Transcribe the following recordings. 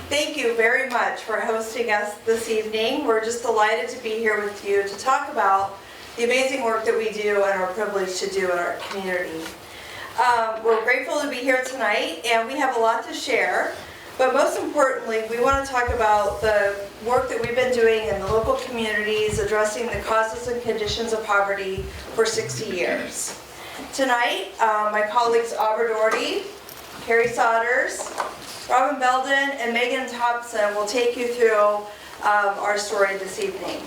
Thank you very much for hosting us this evening. We're just delighted to be here with you to talk about the amazing work that we do and are privileged to do in our community. We're grateful to be here tonight, and we have a lot to share. But most importantly, we want to talk about the work that we've been doing in the local communities, addressing the causes and conditions of poverty for 60 years. Tonight, my colleagues Aubrey Doherty, Carrie Sodders, Robin Belden, and Megan Thompson will take you through our story this evening.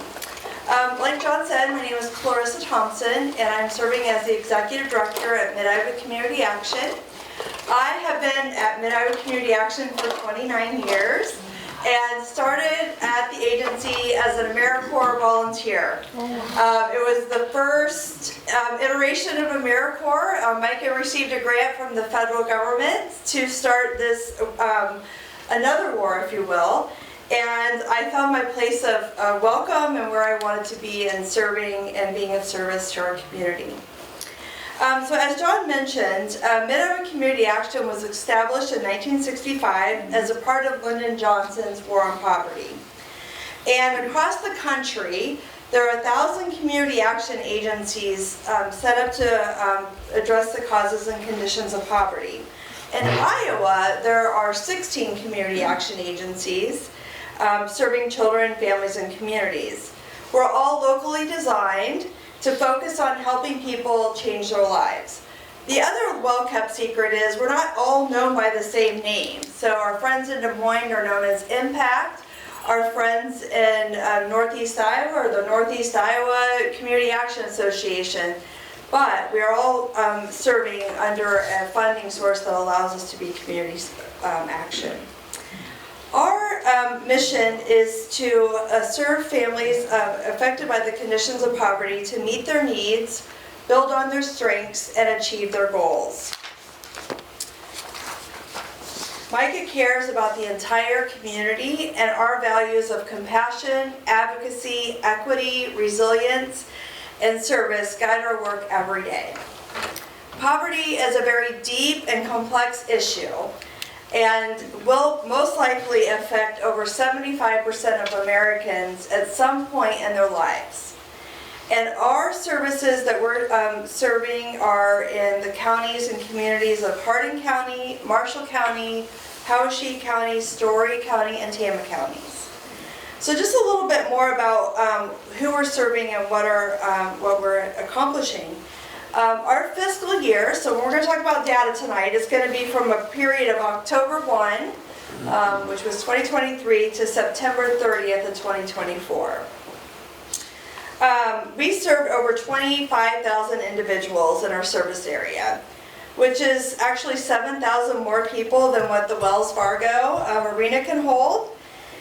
Like John said, my name is Clarissa Thompson, and I'm serving as the Executive Director at Mid-Iowa Community Action. I have been at Mid-Iowa Community Action for 29 years and started at the agency as an AmeriCorps volunteer. It was the first iteration of AmeriCorps. Micah received a grant from the federal government to start this, another war, if you will. And I found my place of welcome and where I wanted to be in serving and being of service to our community. So as John mentioned, Mid-Iowa Community Action was established in 1965 as a part of Lyndon Johnson's War on Poverty. And across the country, there are 1,000 community action agencies set up to address the causes and conditions of poverty. In Iowa, there are 16 community action agencies serving children, families, and communities. We're all locally designed to focus on helping people change their lives. The other well-kept secret is we're not all known by the same name. So our friends in Des Moines are known as Impact. Our friends in Northeast Iowa are the Northeast Iowa Community Action Association. But we are all serving under a funding source that allows us to be community action. Our mission is to serve families affected by the conditions of poverty to meet their needs, build on their strengths, and achieve their goals. Micah cares about the entire community, and our values of compassion, advocacy, equity, resilience, and service guide our work every day. Poverty is a very deep and complex issue, and will most likely affect over 75% of Americans at some point in their lives. And our services that we're serving are in the counties and communities of Hardin County, Marshall County, Poweshiek County, Story County, and Tama counties. So just a little bit more about who we're serving and what we're accomplishing. Our fiscal year, so we're going to talk about data tonight, is going to be from a period of October 1, which was 2023, to September 30th of 2024. We served over 25,000 individuals in our service area, which is actually 7,000 more people than what the Wells Fargo Arena can hold.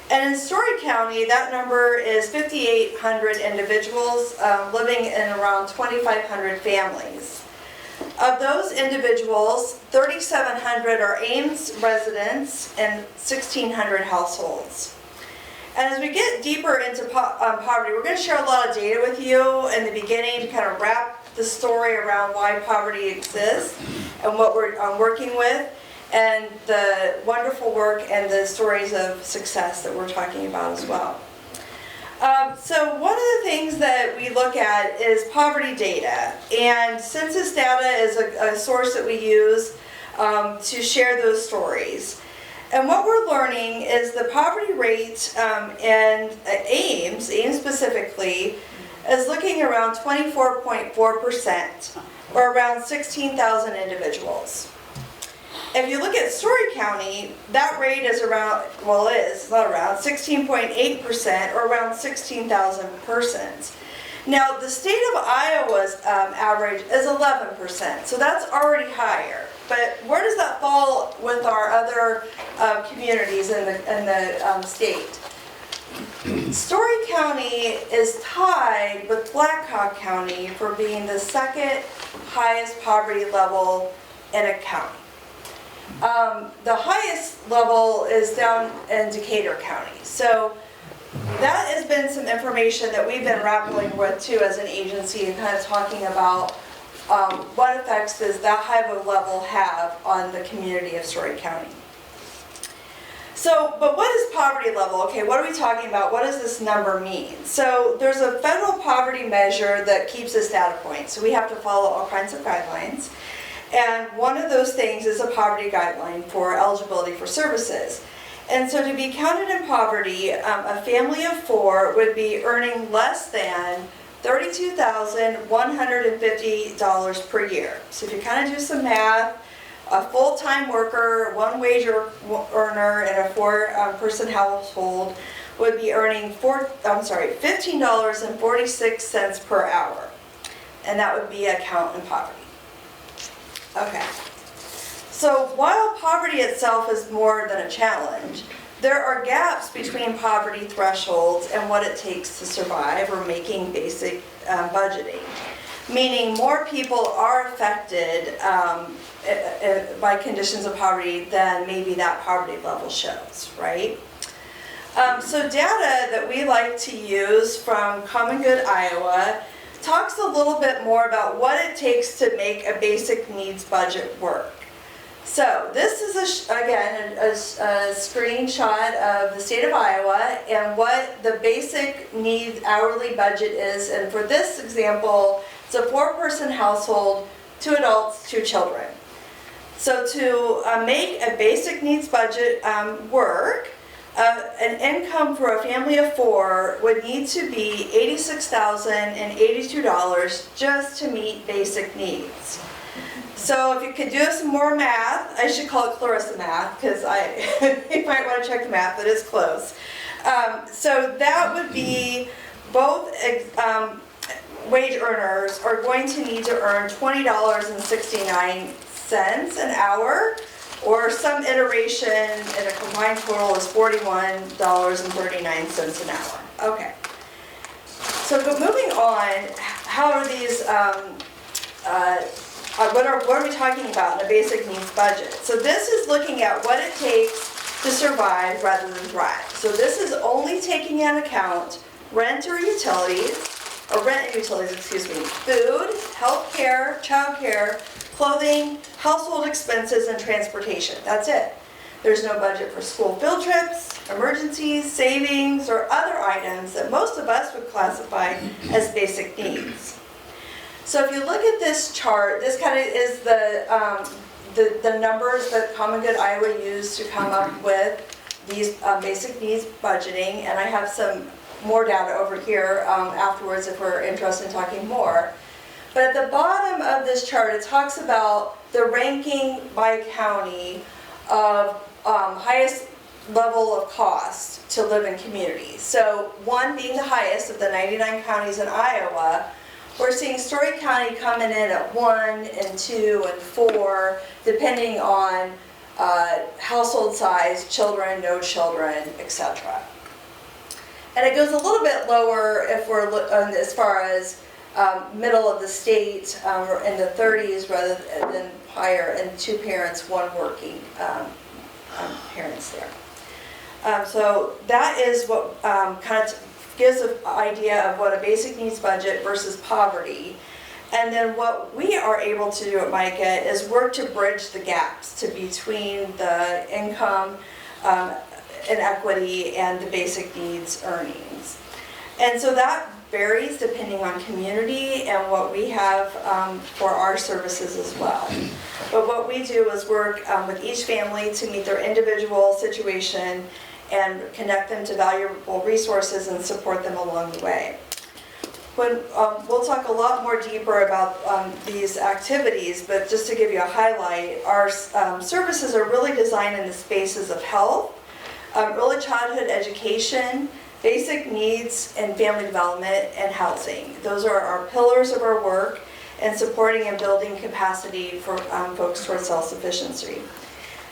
And in Story County, that number is 5,800 individuals living in around 2,500 families. Of those individuals, 3,700 are Ames residents and 1,600 households. And as we get deeper into poverty, we're going to share a lot of data with you in the beginning to kind of wrap the story around why poverty exists and what we're working with, and the wonderful work and the stories of success that we're talking about as well. So one of the things that we look at is poverty data, and census data is a source that we use to share those stories. And what we're learning is the poverty rate in Ames specifically, is looking around 24.4%, or around 16,000 individuals. If you look at Story County, that rate is around, well, it's not around, 16.8%, or around 16,000 persons. Now, the state of Iowa's average is 11%, so that's already higher. But where does that fall with our other communities in the state? Story County is tied with Blackhawk County for being the second highest poverty level in a county. The highest level is down in Decatur County. So that has been some information that we've been grappling with too as an agency, and kind of talking about what effects does that high of a level have on the community of Story County. So, but what is poverty level? Okay, what are we talking about? What does this number mean? So there's a federal poverty measure that keeps this data point. So we have to follow all kinds of guidelines. And one of those things is a poverty guideline for eligibility for services. And so to be counted in poverty, a family of 4 would be earning less than $32,150 per year. So if you kind of do some math, a full-time worker, one-wage earner in a 4-person household would be earning $15.46 per hour. And that would be a count in poverty. Okay. So while poverty itself is more than a challenge, there are gaps between poverty thresholds and what it takes to survive or making basic budgeting. Meaning more people are affected by conditions of poverty than maybe that poverty level shows, right? So data that we like to use from Common Good Iowa talks a little bit more about what it takes to make a basic needs budget work. So this is, again, a screenshot of the state of Iowa and what the basic needs hourly budget is. And for this example, it's a 4-person household, 2 adults, 2 children. So to make a basic needs budget work, an income for a family of 4 would need to be $86,082 just to meet basic needs. So if you could do some more math, I should call it Clarissa math because you might want to check the math, but it's close. So that would be both wage earners are going to need to earn $20.69 an hour, or some iteration in a combined total is $41.39 an hour. Okay. So moving on, how are these, what are we talking about in a basic needs budget? So this is looking at what it takes to survive rather than thrive. So this is only taking into account rent and utilities, food, health care, child care, clothing, household expenses, and transportation. That's it. There's no budget for school field trips, emergencies, savings, or other items that most of us would classify as basic needs. So if you look at this chart, this kind of is the numbers that Common Good Iowa used to come up with these basic needs budgeting, and I have some more data over here afterwards if we're interested in talking more. But at the bottom of this chart, it talks about the ranking by county of highest level of cost to live in communities. So 1 being the highest of the 99 counties in Iowa, we're seeing Story County coming in at 1 and 2 and 4, depending on household size, children, no children, etc. And it goes a little bit lower if we're as far as middle of the state, in the 30s rather than higher, and 2 parents, 1 working parents there. So that is what kind of gives an idea of what a basic needs budget versus poverty. And then what we are able to do at MICA is work to bridge the gaps between the income inequity and the basic needs earnings. And so that varies depending on community and what we have for our services as well. But what we do is work with each family to meet their individual situation and connect them to valuable resources and support them along the way. We'll talk a lot more deeper about these activities, but just to give you a highlight, our services are really designed in the spaces of health, early childhood education, basic needs and family development, and housing. Those are our pillars of our work and supporting and building capacity for folks towards self-sufficiency.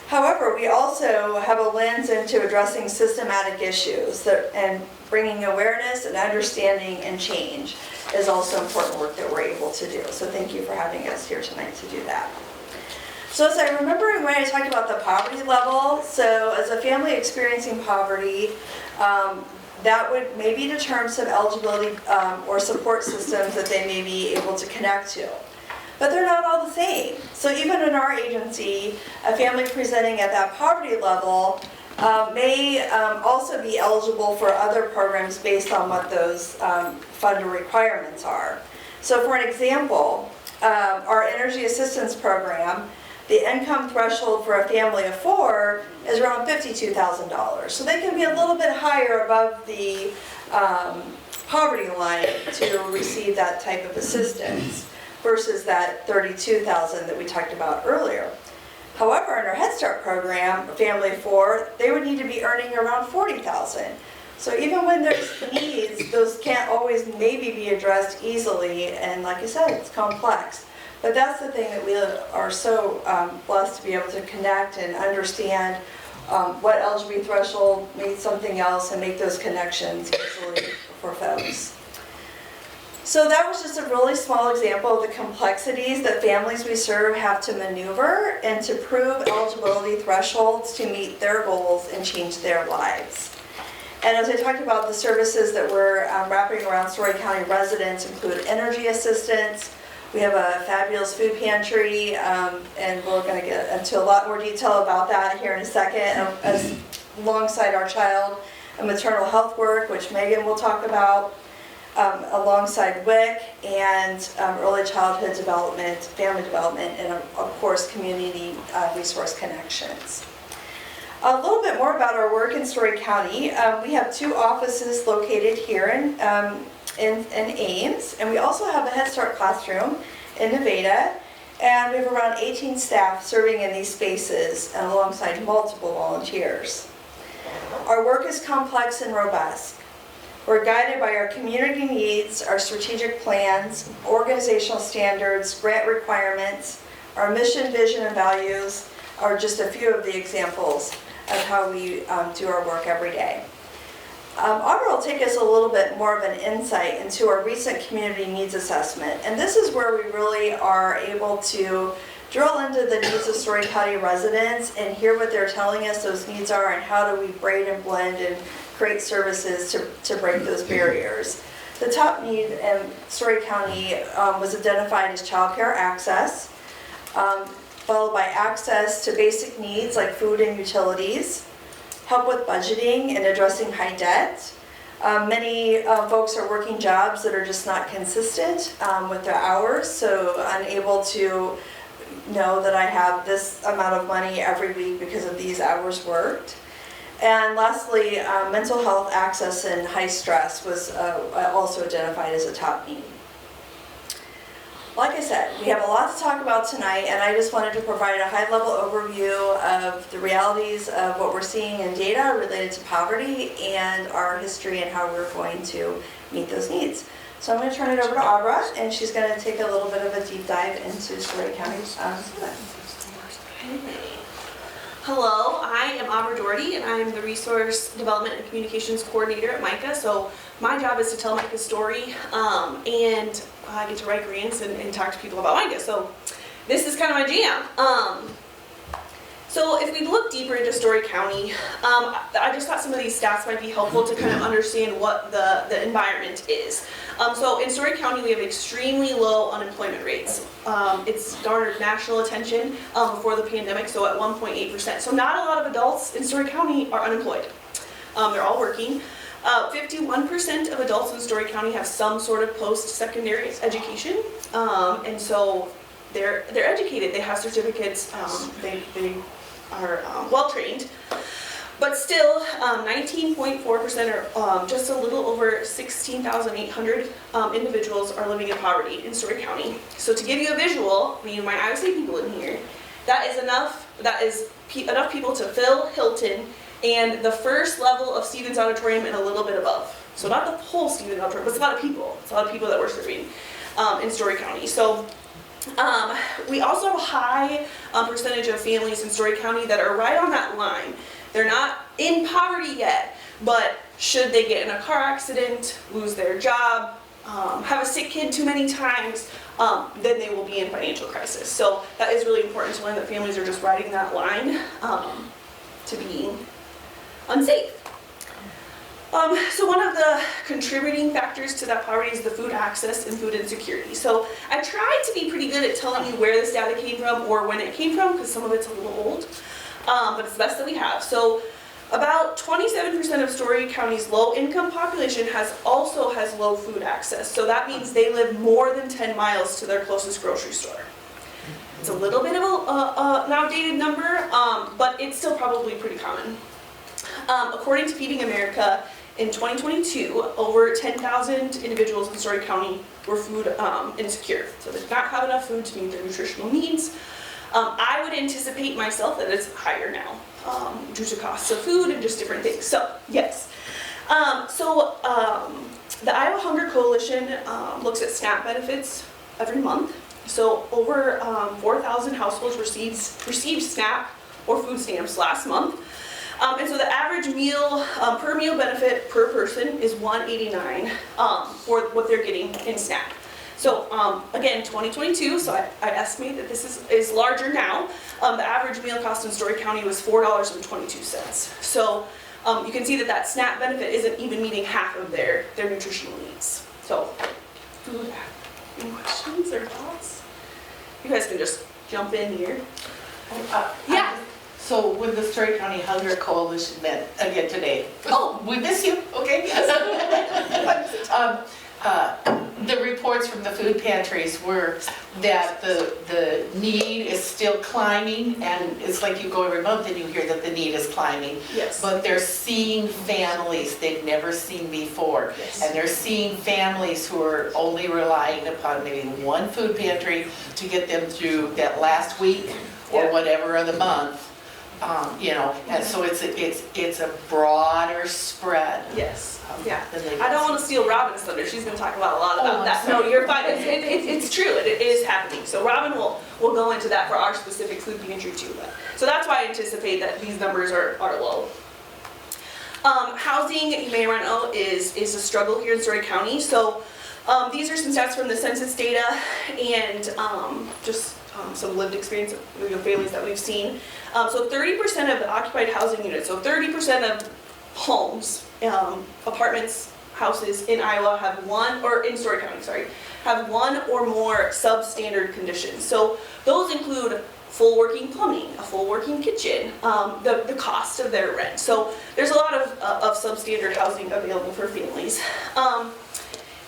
However, we also have a lens into addressing systematic issues and bringing awareness and understanding and change is also important work that we're able to do. So thank you for having us here tonight to do that. So as I remember when I talked about the poverty level, so as a family experiencing poverty, that would maybe determine some eligibility or support systems that they may be able to connect to. But they're not all the same. So even in our agency, a family presenting at that poverty level may also be eligible for other programs based on what those fund requirements are. So for an example, our energy assistance program, the income threshold for a family of 4 is around $52,000. So they can be a little bit higher above the poverty line to receive that type of assistance versus that $32,000 that we talked about earlier. However, in our Head Start program, a family of 4, they would need to be earning around $40,000. So even when there's needs, those can't always maybe be addressed easily, and like I said, it's complex. But that's the thing that we are so blessed to be able to connect and understand what eligibility threshold means something else and make those connections easily for folks. So that was just a really small example of the complexities that families we serve have to maneuver and to prove eligibility thresholds to meet their goals and change their lives. And as I talked about, the services that we're wrapping around Story County residents include energy assistance. We have a fabulous food pantry, and we're going to get into a lot more detail about that here in a second, as alongside our child and maternal health work, which Megan will talk about, alongside WIC and early childhood development, family development, and of course community resource connections. A little bit more about our work in Story County. We have 2 offices located here in Ames, and we also have a Head Start classroom in Nevada, and we have around 18 staff serving in these spaces and alongside multiple volunteers. Our work is complex and robust. We're guided by our community needs, our strategic plans, organizational standards, grant requirements, our mission, vision, and values are just a few of the examples of how we do our work every day. Aubrey will take us a little bit more of an insight into our recent community needs assessment. And this is where we really are able to drill into the needs of Story County residents and hear what they're telling us those needs are and how do we braid and blend and create services to break those barriers. The top need in Story County was identified as childcare access, followed by access to basic needs like food and utilities, help with budgeting and addressing high debt. Many folks are working jobs that are just not consistent with their hours, so unable to know that I have this amount of money every week because of these hours worked. And lastly, mental health access and high stress was also identified as a top need. Like I said, we have a lot to talk about tonight, and I just wanted to provide a high-level overview of the realities of what we're seeing in data related to poverty and our history and how we're going to meet those needs. So I'm going to turn it over to Abra, and she's going to take a little bit of a deep dive into Story County. Hello, I am Aubrey Doherty, and I'm the Resource Development and Communications Coordinator at MICA. So my job is to tell MICA's story, and I get to write grants and talk to people about MICA. So this is kind of my jam. So if we look deeper into Story County, I just thought some of these stats might be helpful to kind of understand what the environment is. So in Story County, we have extremely low unemployment rates. It's garnered national attention before the pandemic, so at 1.8%. So not a lot of adults in Story County are unemployed. They're all working. 51% of adults in Story County have some sort of post-secondary education, and so they're educated. They have certificates. They are well-trained. But still, 19.4% or just a little over 16,800 individuals are living in poverty in Story County. So to give you a visual, you might I say people in here, that is enough people to fill Hilton and the first level of Stevens Auditorium and a little bit above. So not the whole Stevens Auditorium, but it's a lot of people. It's a lot of people that we're serving in Story County. So we also have a high percentage of families in Story County that are right on that line. They're not in poverty yet, but should they get in a car accident, lose their job, have a sick kid too many times, then they will be in financial crisis. So that is really important to learn that families are just riding that line to being unsafe. So one of the contributing factors to that poverty is the food access and food insecurity. So I tried to be pretty good at telling you where this data came from or when it came from, because some of it's a little old, but it's the best that we have. So About 27% of Story County's low-income population also has low food access. So that means they live more than 10 miles to their closest grocery store. It's a little bit of an outdated number, but it's still probably pretty common. According to Feeding America, in 2022, over 10,000 individuals in Story County were food insecure. So they did not have enough food to meet their nutritional needs. I would anticipate myself that it's higher now due to costs of food and just different things. So, yes. The Iowa Hunger Coalition looks at SNAP benefits every month. So over 4,000 households received SNAP or food stamps last month. And so the average meal per meal benefit per person is $189 for what they're getting in SNAP. So again, 2022, so I estimate that this is larger now. The average meal cost in Story County was $4.22. So you can see that SNAP benefit isn't even meeting half of their nutritional needs. So, any questions or thoughts? You guys can just jump in here. Yeah. So when the Story County Hunger Coalition met again today, Oh. we miss you, okay? The reports from the food pantries were that the need is still climbing, and it's like you go every month and you hear that the need is climbing. Yes. But they're seeing families they've never seen before. Yes. And they're seeing families who are only relying upon maybe one food pantry to get them through that last week or Yeah. whatever of the month. And so it's a broader spread. Yes. Yeah. than they've I don't seen. want to steal Robin's thunder. She's going to talk about a lot about I'm that. sorry. No, you're fine. It's true. It is happening. So Robin will go into that for our specific food pantry too. So that's why I anticipate that these numbers are low. Housing, you may or know, is a struggle here in Story County. So these are some stats from the census data and just some lived experience of families that we've seen. So 30% of the occupied housing units, so 30% of homes, apartments, houses in Iowa have one, or in Story County, sorry, have one or more substandard conditions. So those include full working plumbing, a full working kitchen, the cost of their rent. So there's a lot of substandard housing available for families.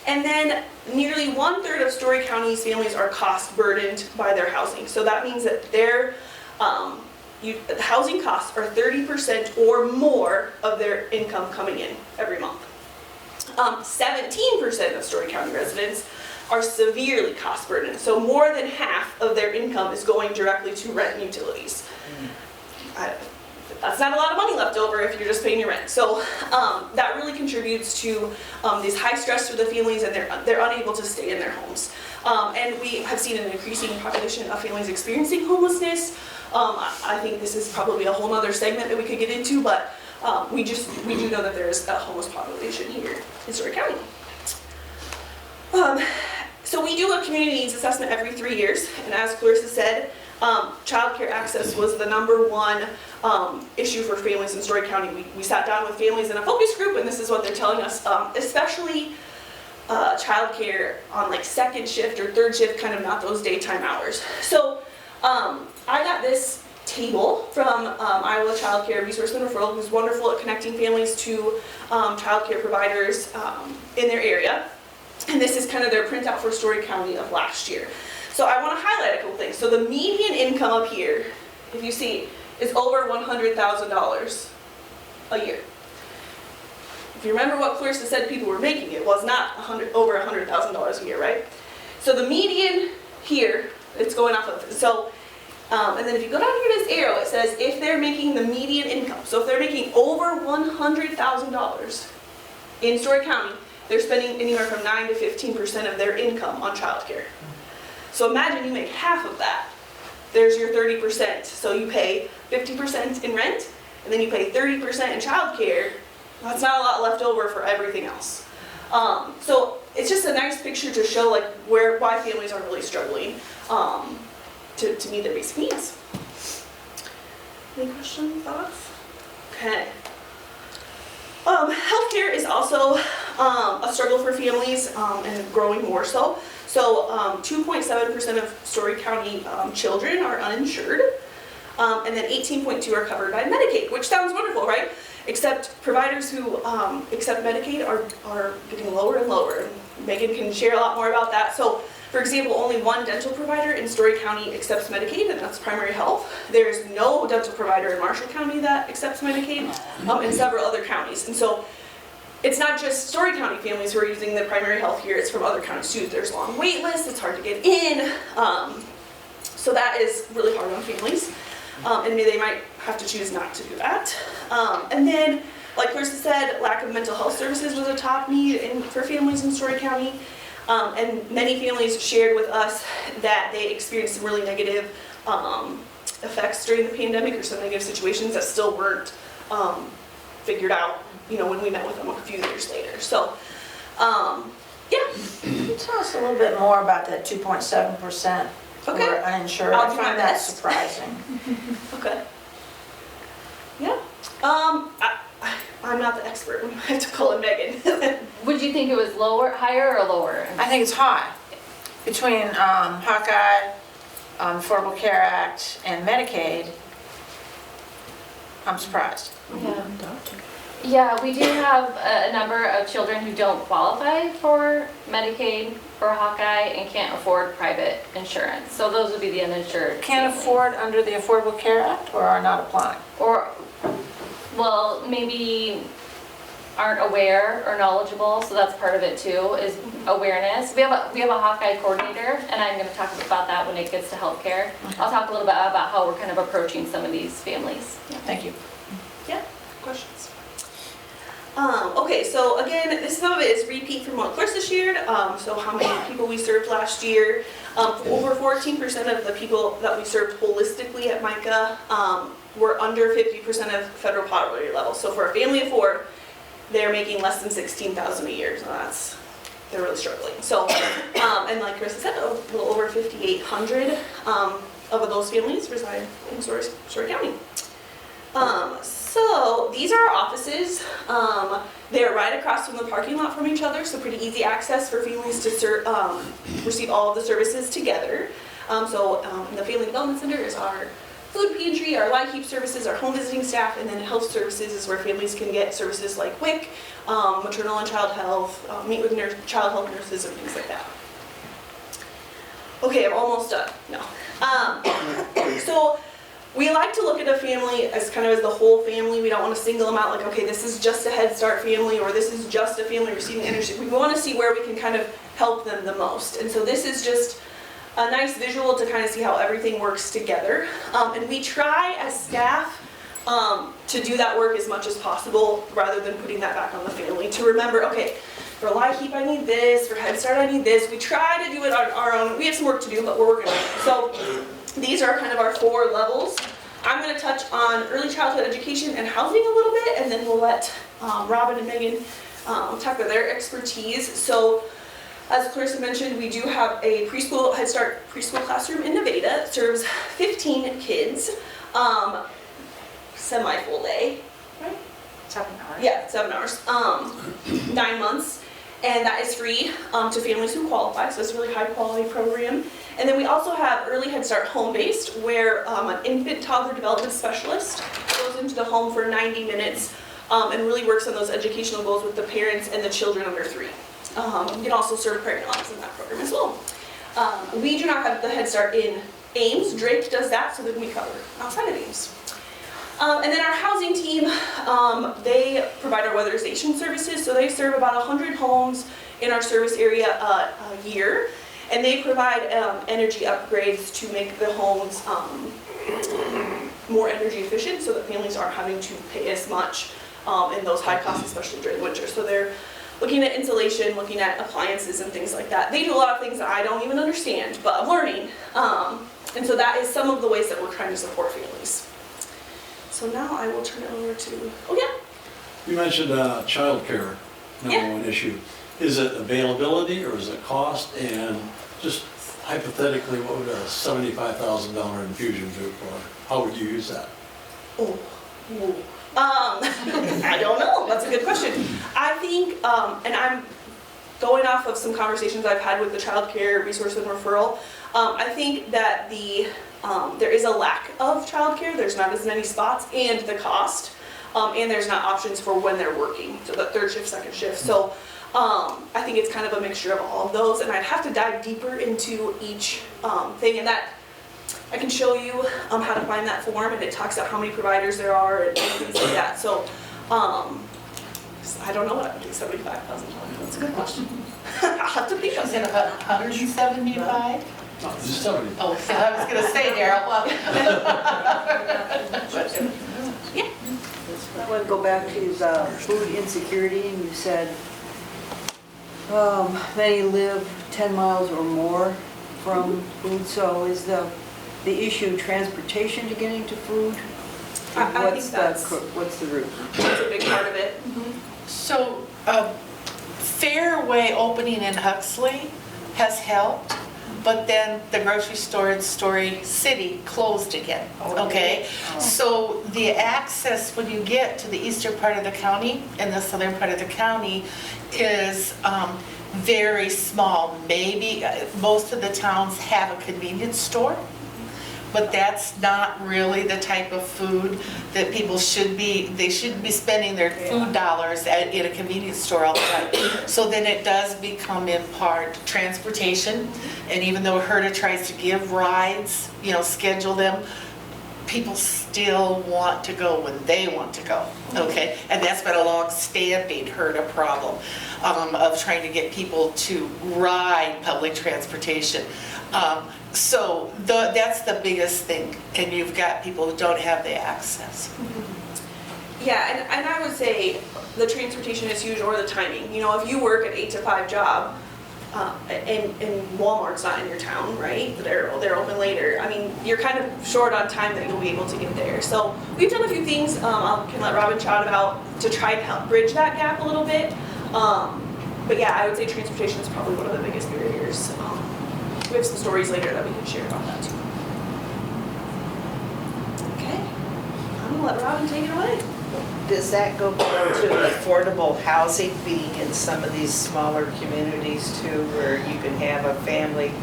And then nearly 1/3 of Story County's families are cost burdened by their housing. So that means that their the housing costs are 30% or more of their income coming in every month. 17% of Story County residents are severely cost burdened. So more than half of their income is going directly to rent and utilities. That's not a lot of money left over if you're just paying your rent. So that really contributes to these high stress for the families, and they're unable to stay in their homes. And we have seen an increasing population of families experiencing homelessness. I think this is probably a whole other segment that we could get into, but we do know that there's a homeless population here in Story County. So we do a community needs assessment every 3 years, and as Clarissa said, child care access was the #1 issue for families in Story County. We sat down with families in a focus group, and this is what they're telling us, especially child care on like second shift or third shift, kind of not those daytime hours. So I got this table from Iowa Child Care Resource and Referral, who's wonderful at connecting families to child care providers in their area. And this is kind of their printout for Story County of last year. So I want to highlight a couple things. So the median income up here, if you see, is over $100,000 a year. If you remember what Clarissa said people were making, it was not over $100,000 a year, right? So the median here, it's going off of, so, and then if you go down here to this arrow, it says if they're making the median income. So if they're making over $100,000 in Story County, they're spending anywhere from 9 to 15% of their income on childcare. So imagine you make half of that. There's your 30%. So you pay 50% in rent, and then you pay 30% in childcare. That's not a lot left over for everything else. So it's just a nice picture to show like why families are really struggling to meet their basic needs. Any questions, thoughts? Okay. Healthcare is also a struggle for families and growing more so. So 2.7% of Story County children are uninsured, and then 18.2% are covered by Medicaid, which sounds wonderful, right? except providers who accept Medicaid are getting lower and lower. Megan can share a lot more about that. So, for example, only one dental provider in Story County accepts Medicaid, and that's Primary Health. There's no dental provider in Marshall County that accepts Medicaid, and several other counties. And so it's not just Story County families who are using the Primary Health here, it's from other counties too. There's long wait lists, it's hard to get in, so that is really hard on families, and they might have to choose not to do that. And then, like Clarissa said, lack of mental health services was a top need for families in Story County. And many families shared with us that they experienced some really negative effects during the pandemic, or some negative situations that still weren't figured out, when we met with them a few years later. So, yeah. Can you tell us a little bit more about that 2.7% for Okay. uninsured? I'll I do my find that best. surprising. Okay. Yeah. I'm not the expert. I have to call in Megan. Would you think it was higher or lower? I think it's high. Between Hawkeye, Affordable Care Act, and Medicaid, I'm surprised. Yeah. Yeah, we do have a number of children who don't qualify for Medicaid or Hawkeye and can't afford private insurance. So those would be the uninsured. Can't families. afford under the Affordable Care Act or are not applying? Or, well, maybe aren't aware or knowledgeable, so that's part of it too, is awareness. We have a Hawkeye coordinator, and I'm going to talk about that when it gets to healthcare. I'll talk a little bit about how we're kind of approaching some of these families. Yeah. Thank you. Yeah, questions? Okay, so again, some of it is repeat from what Clarissa shared. So how many people we served last year. Over 14% of the people that we served holistically at MICA were under 50% of federal poverty level. So for a family of 4, they're making less than $16,000 a year. So they're really struggling. So, and like Clarissa said, a little over 5,800 of those families reside in Story County. So these are our offices. They're right across from the parking lot from each other, so pretty easy access for families to receive all of the services together. In the Family Development Center is our food pantry, our live keep services, our home visiting staff, and then health services is where families can get services like WIC, maternal and child health, meet with child health nurses and things like that. Okay, I'm almost done. No. So we like to look at a family as kind of as the whole family. We don't want to single them out like, okay, this is just a Head Start family, or this is just a family receiving energy. We want to see where we can kind of help them the most. And so this is just a nice visual to kind of see how everything works together. And we try as staff to do that work as much as possible rather than putting that back on the family. To remember, okay, for Live Keep I need this, for Head Start I need this. We try to do it on our own. We have some work to do, but we're working on it. So these are kind of our 4 levels. I'm going to touch on early childhood education and housing a little bit, and then we'll let Robin and Megan talk about their expertise. So, as Clarissa mentioned, we do have a preschool, Head Start preschool classroom in Nevada. It serves 15 kids, semi-full day, right? 7 hours. Yeah, 7 hours, 9 months, and that is free to families who qualify, so it's a really high quality program. And then we also have early Head Start home-based, where an infant toddler development specialist goes into the home for 90 minutes and really works on those educational goals with the parents and the children under 3. You can also serve pregnant moms in that program as well. We do not have the Head Start in Ames. Drake does that, so then we cover outside of Ames. And then our housing team, they provide our weatherization services, so they serve about 100 homes in our service area a year, and they provide energy upgrades to make the homes more energy efficient so that families aren't having to pay as much in those high costs, especially during winter. So they're looking at insulation, looking at appliances and things like that. They do a lot of things that I don't even understand, but I'm learning. And so that is some of the ways that we're trying to support families. So now I will turn it over to, oh yeah. You mentioned childcare, number one issue. Is it availability or is it cost? And just hypothetically, what would a $75,000 infusion do for? How would you use that? Oh, I don't know. That's a good question. I think, and I'm going off of some conversations I've had with the Child Care Resource and Referral, I think that there is a lack of childcare. There's not as many spots, and the cost. And there's not options for when they're working, so the third shift, second shift. So I think it's kind of a mixture of all of those, and I'd have to dive deeper into each thing, and that I can show you how to find that form, and it talks about how many providers there are and things like that. So I don't know what I would do $75,000. That's a good question. I'll have to think of Is it it. about 175? Just 70. Oh, so I was gonna say, Daryl, I want to go back to the food insecurity, and you said many live 10 miles or more from food, so is the issue transportation to getting to food? I think that's What's the route? a big part of it. So, Fairway opening in Huxley has helped, but then the grocery store in Story City closed again, okay? So the access when you get to the eastern part of the county and the southern part of the county is very small. Maybe most of the towns have a convenience store, but that's not really the type of food that people should be, they shouldn't be spending their food dollars in a convenience store all the time. So then it does become in part transportation, and even though HERDA tries to give rides, you know, schedule them, people still want to go when they want to go, okay? And that's been a long-standing HERDA problem of trying to get people to ride public transportation. So that's the biggest thing, and you've got people who don't have the access. Yeah, and I would say the transportation is huge, or the timing. You know, if you work an 8 to 5 job, and Walmart's not in your town, right? They're open later. I mean, you're kind of short on time that you'll be able to get there. So we've done a few things. I can let Robin chat about to try and help bridge that gap a little bit. But yeah, I would say transportation is probably one of the biggest barriers. We have some stories later that we can share about that too. Okay, I'm gonna let Robin take it away. Does that go back to affordable housing being in some of these smaller communities too, where you can have a family,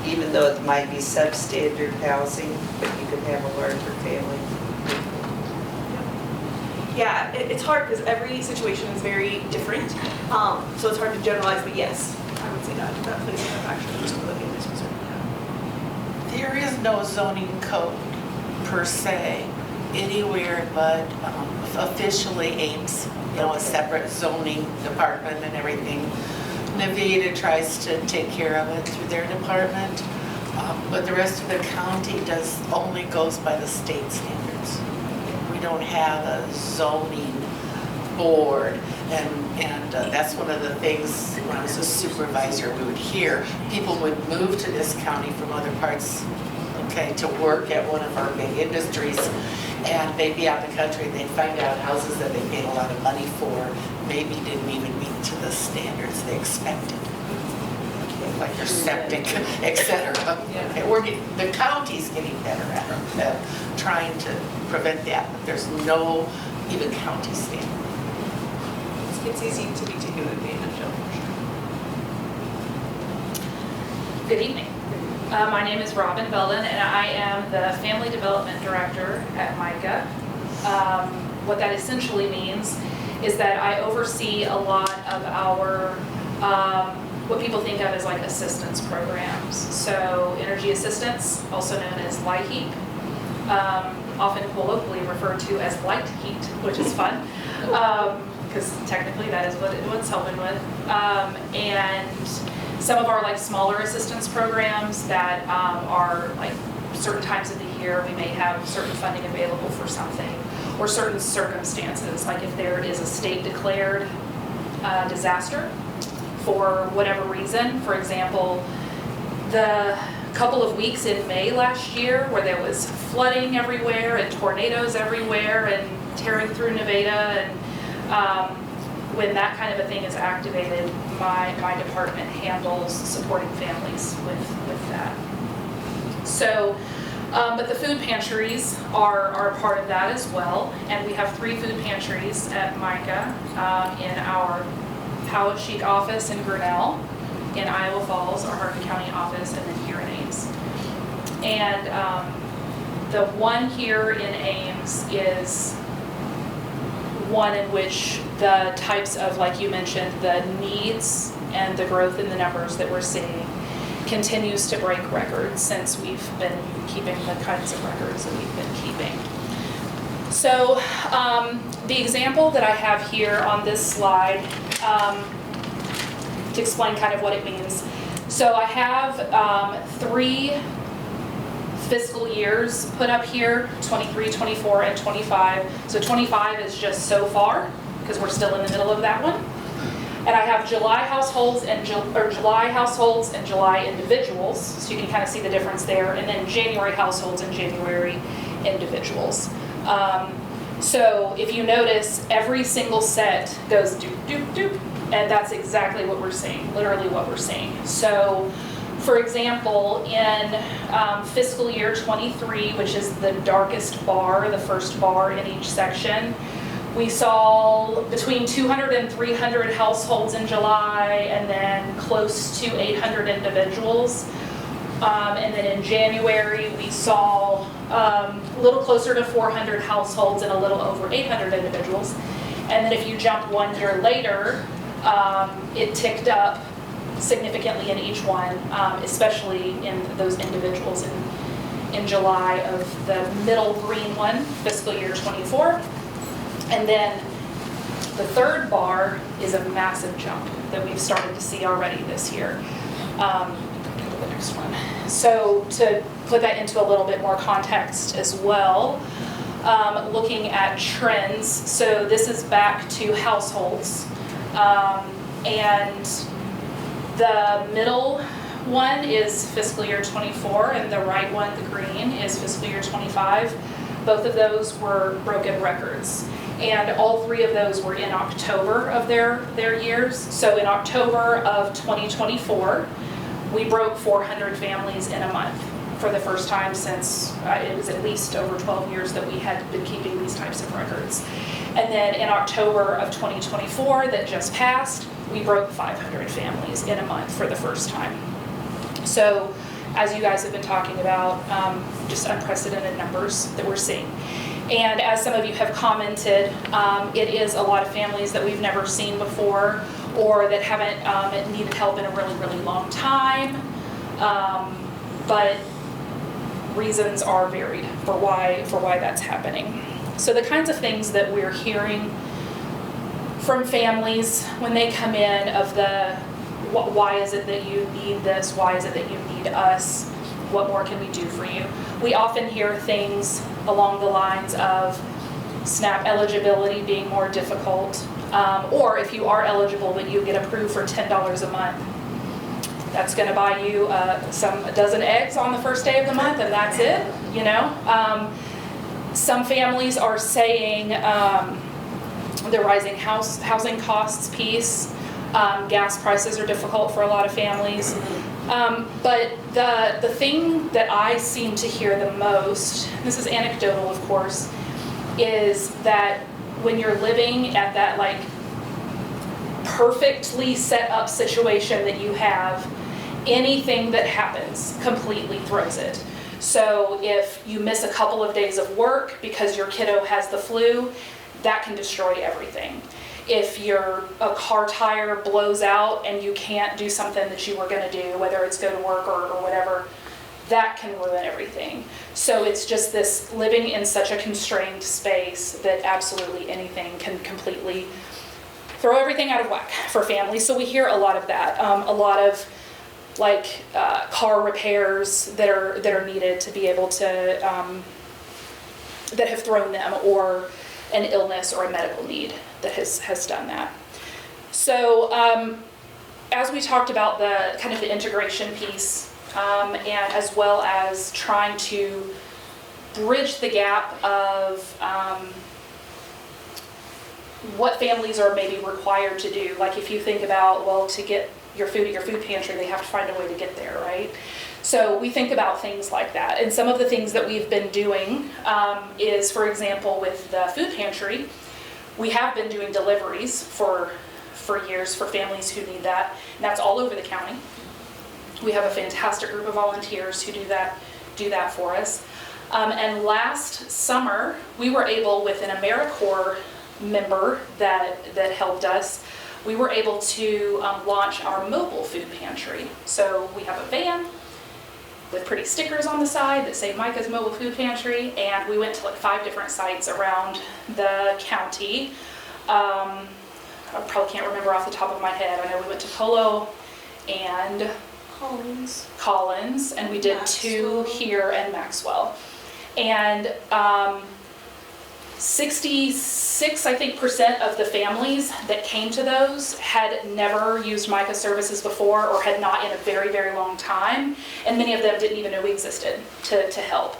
even though it might be substandard housing, but you could have a larger family? Yeah, it's hard because every situation is very different, so it's hard to generalize, but yes, I would say that plays a factor in some of the families we serve. There is no zoning code per se anywhere but officially Ames, you know, a separate zoning department and everything. Nevada tries to take care of it through their department, but the rest of the county only goes by the state standards. We don't have a zoning board, and that's one of the things when I was a supervisor we would hear. People would move to this county from other parts, okay, to work at one of our big industries, and they'd be out in the country and they'd find out houses that they paid a lot of money for maybe didn't even meet to the standards they expected, like your septic, etc. Okay, the county's getting better at trying to prevent that, but there's no even county standard. It's easy to be taken advantage of, for sure. Good evening. My name is Robin Belden, and I am the Family Development Director at MICA. What that essentially means is that I oversee a lot of our, what people think of as like assistance programs. So energy assistance, also known as LIHEAP, often colloquially referred to as light heat, which is fun. Because technically that is what it's helping with. And some of our like smaller assistance programs that are like certain times of the year, we may have certain funding available for something, or certain circumstances, like if there is a state declared disaster for whatever reason. For example, the couple of weeks in May last year where there was flooding everywhere and tornadoes everywhere and tearing through Nevada, and when that kind of a thing is activated, my department handles supporting families with that. So, but the food pantries are a part of that as well, and we have 3 food pantries at MICA in our Powell Chic office in Grinnell, in Iowa Falls, our Harkin County office, and then here in Ames. And the one here in Ames is one in which the types of, like you mentioned, the needs and the growth in the numbers that we're seeing continues to break records since we've been keeping the kinds of records that we've been keeping. So the example that I have here on this slide to explain kind of what it means. So I have 3 fiscal years put up here, 23, 24, and 25. So 25 is just so far, because we're still in the middle of that one. And I have July households and July individuals, so you can kind of see the difference there, and then January households and January individuals. So if you notice, every single set goes doop, doop, doop, and that's exactly what we're seeing, literally what we're seeing. So for example, in fiscal year 23, which is the darkest bar, the first bar in each section, we saw between 200 and 300 households in July, and then close to 800 individuals. And then in January, we saw a little closer to 400 households and a little over 800 individuals. And then if you jump 1 year later, it ticked up significantly in each one, especially in those individuals in July of the middle green one, fiscal year 24. And then the third bar is a massive jump that we've started to see already this year. Go to the next one. So to put that into a little bit more context as well, looking at trends, so this is back to households, and the middle one is fiscal year 24, and the right one, the green, is fiscal year 25. Both of those were broken records. And all 3 of those were in October of their years. So in October of 2024, we broke 400 families in a month for the first time since it was at least over 12 years that we had been keeping these types of records. And then in October of 2024 that just passed, we broke 500 families in a month for the first time. So as you guys have been talking about, just unprecedented numbers that we're seeing. And as some of you have commented, it is a lot of families that we've never seen before, or that haven't needed help in a really, really long time. But reasons are varied for why that's happening. So the kinds of things that we're hearing from families when they come in of the, why is it that you need this? Why is it that you need us? What more can we do for you? We often hear things along the lines of SNAP eligibility being more difficult, or if you are eligible but you get approved for $10 a month, that's going to buy you a dozen eggs on the first day of the month, and that's it, you know. Some families are saying the rising housing costs piece, gas prices are difficult for a lot of families. But the thing that I seem to hear the most, this is anecdotal of course, is that when you're living at that like perfectly set up situation that you have, anything that happens completely throws it. So if you miss a couple of days of work because your kiddo has the flu, that can destroy everything. If a car tire blows out and you can't do something that you were going to do, whether it's go to work or whatever, that can ruin everything. So it's just this living in such a constrained space that absolutely anything can completely throw everything out of whack for families. So we hear a lot of that, a lot of like car repairs that are needed to be able to, that have thrown them, or an illness or a medical need that has done that. So as we talked about the kind of the integration piece, and as well as trying to bridge the gap of what families are maybe required to do. Like if you think about, well, to get your food at your food pantry, they have to find a way to get there, right? So we think about things like that. And some of the things that we've been doing is, for example, with the food pantry, we have been doing deliveries for years for families who need that. And that's all over the county. We have a fantastic group of volunteers who do that for us. And last summer, we were able, with an AmeriCorps member that helped us, we were able to launch our mobile food pantry. So we have a van with pretty stickers on the side that say Micah's Mobile Food Pantry, and we went to like 5 different sites around the county. I probably can't remember off the top of my head. I know we went to Polo and Collins, and we did 2 here in Maxwell. And 66, I think, % of the families that came to those had never used Micah services before or had not in a very, very long time. And many of them didn't even know we existed to help.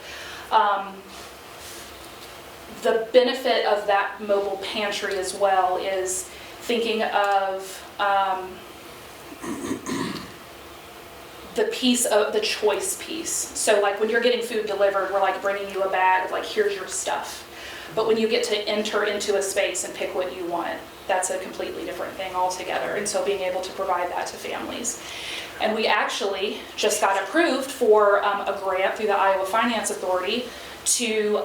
The benefit of that mobile pantry as well is thinking of the piece of the choice piece. So like when you're getting food delivered, we're like bringing you a bag of like, here's your stuff. But when you get to enter into a space and pick what you want, that's a completely different thing altogether. And so being able to provide that to families. And we actually just got approved for a grant through the Iowa Finance Authority to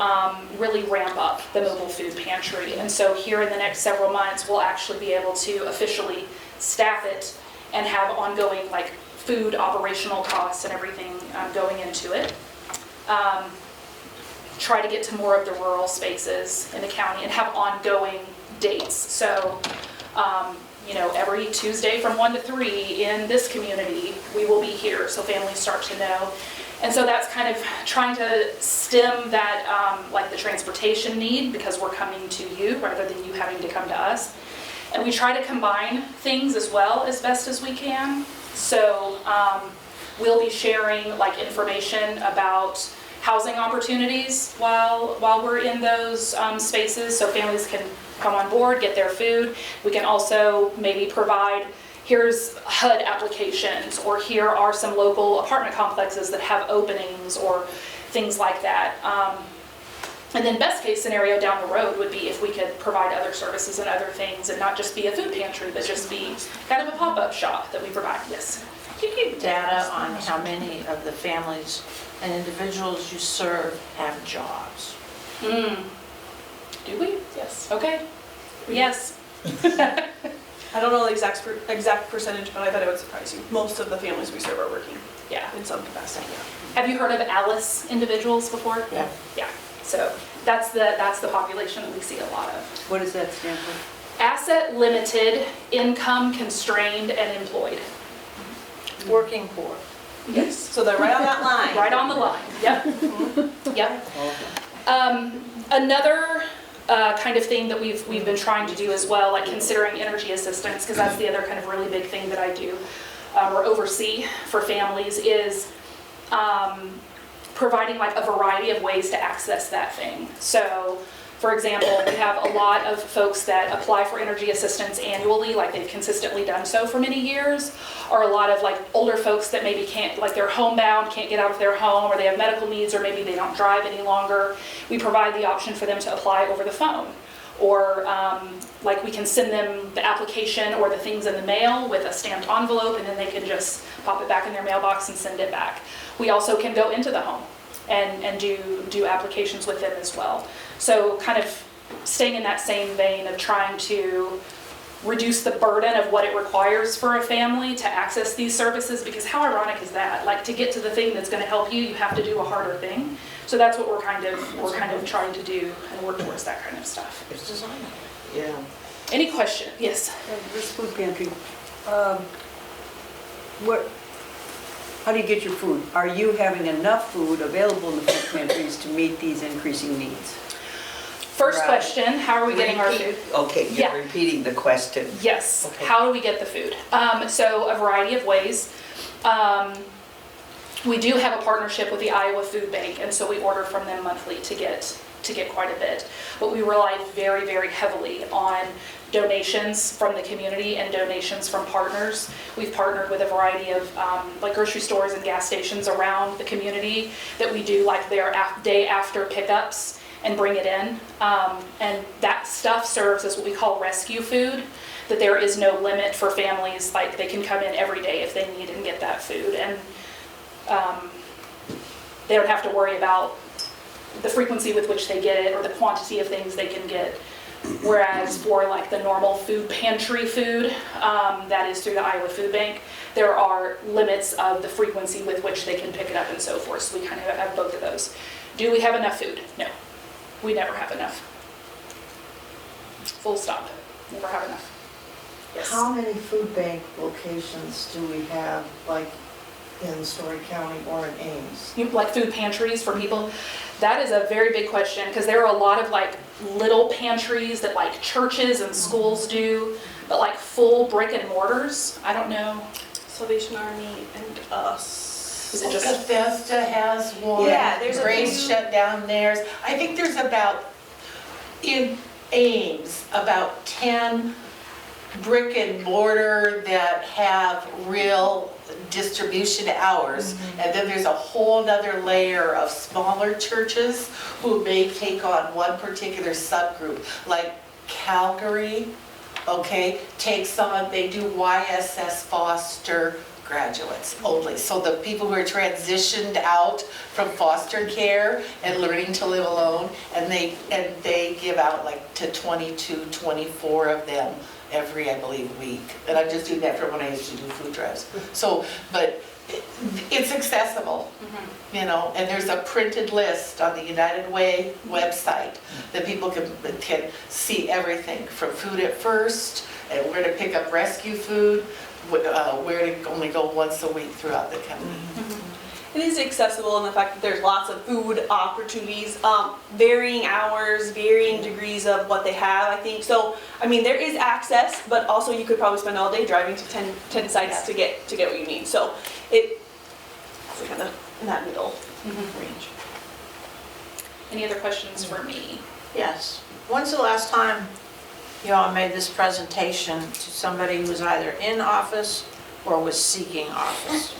really ramp up the mobile food pantry. And so here in the next several months, we'll actually be able to officially staff it and have ongoing like food operational costs and everything going into it. Try to get to more of the rural spaces in the county and have ongoing dates. So, you know, every Tuesday from 1 to 3 in this community, we will be here so families start to know. And so that's kind of trying to stem that, like the transportation need, because we're coming to you rather than you having to come to us. And we try to combine things as well as best as we can. So we'll be sharing like information about housing opportunities while we're in those spaces, so families can come on board, get their food. We can also maybe provide, here's HUD applications, or here are some local apartment complexes that have openings, or things like that. And then best case scenario down the road would be if we could provide other services and other things, and not just be a food pantry, but just be kind of a pop-up shop that we provide. Yes. Do you get data on how many of the families and individuals you serve have jobs? Do we? Yes. Okay. Yes. I don't know the exact percentage, but I bet it would surprise you. Most of the families we serve are working, Yeah. in some capacity. Have you heard of Alice individuals before? Yeah. Yeah. So that's the population that we see a lot of. What does that stand for? Asset limited, income constrained, and employed. Working poor. Yes. So they're right on that line. Right on the line. Yep. Yep. Another kind of thing that we've been trying to do as well, like considering energy assistance, because that's the other kind of really big thing that I do or oversee for families, is providing like a variety of ways to access that thing. So, for example, we have a lot of folks that apply for energy assistance annually, like they've consistently done so for many years, or a lot of like older folks that maybe can't, like they're homebound, can't get out of their home, or they have medical needs, or maybe they don't drive any longer. We provide the option for them to apply over the phone. Or like we can send them the application or the things in the mail with a stamped envelope, and then they can just pop it back in their mailbox and send it back. We also can go into the home and do applications with them as well. So kind of staying in that same vein of trying to reduce the burden of what it requires for a family to access these services, because how ironic is that? Like, to get to the thing that's going to help you, you have to do a harder thing. So that's what we're kind of trying to do and work towards that kind of stuff. It's designed. Yeah. Any question? Yes. This food pantry, how do you get your food? Are you having enough food available in the food pantries to meet these increasing needs? First Right. question, how are we getting our Repeat. food? Okay, Yeah. you're repeating the question. Yes. Okay. How do we get the food? So a variety of ways. We do have a partnership with the Iowa Food Bank, and so we order from them monthly to get quite a bit. But we rely very, very heavily on donations from the community and donations from partners. We've partnered with a variety of like grocery stores and gas stations around the community that we do like their day after pickups and bring it in. And that stuff serves as what we call rescue food, that there is no limit for families, like they can come in every day if they need and get that food. And they don't have to worry about the frequency with which they get it or the quantity of things they can get. Whereas for like the normal food pantry food, that is through the Iowa Food Bank, there are limits of the frequency with which they can pick it up and so forth. So we kind of have both of those. Do we have enough food? No. We never have enough. Full stop. Never have enough. Yes. How many food bank locations do we have, like in Story County or in Ames? Like food pantries for people? That is a very big question because there are a lot of like little pantries that like churches and schools do, but like full brick and mortars, I don't know. Salvation Army and us. Is it just Bethesda has one. Yeah, there's a Grace few. shut down theirs. I think there's about, in Ames, about 10 brick and mortar that have real distribution hours. And then there's a whole nother layer of smaller churches who may take on one particular subgroup, like Calgary, okay, takes on, they do YSS foster graduates only. So the people who are transitioned out from foster care and learning to live alone, and they give out like to 22, 24 of them every, I believe, week. And I'm just doing that from when I used to do food drives. So, but it's accessible, you know, and there's a printed list on the United Way website that people can see everything from food at first, and where to pick up rescue food, where to only go once a week throughout the county. It is accessible in the fact that there's lots of food opportunities, varying hours, varying degrees of what they have, I think. So, I mean, there is access, but also you could probably spend all day driving to 10 sites to get what you need. So it's kind of in that middle range. any other questions for me? Yes. When's the last time you all made this presentation to somebody who was either in office or was seeking office?